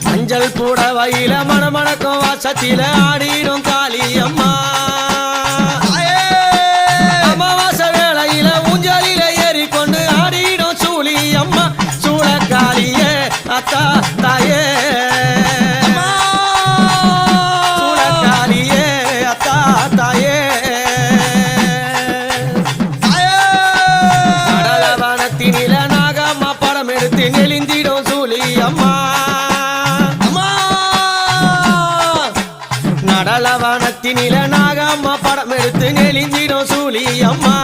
மஞ்சள் புடவையில மணமணக்கும் வாசத்தில ஆடிடும் காளியம்மா அமாவாசை வேளையில ஊஞ்சலில ஏறிக்கொண்டு ஆடிடும் சூழியம்மா சூளக்காளியே அத்தா தாயே சூளக்காளியே அத்தா தாயே கடலவனத்தினில நாகம்மா படம் எடுத்து நெளிந்திடும் சூழியம்மா நடலவனத்தினில நாகம்மா படம் எடுத்து நெளிந்திடும் சூழியம்மா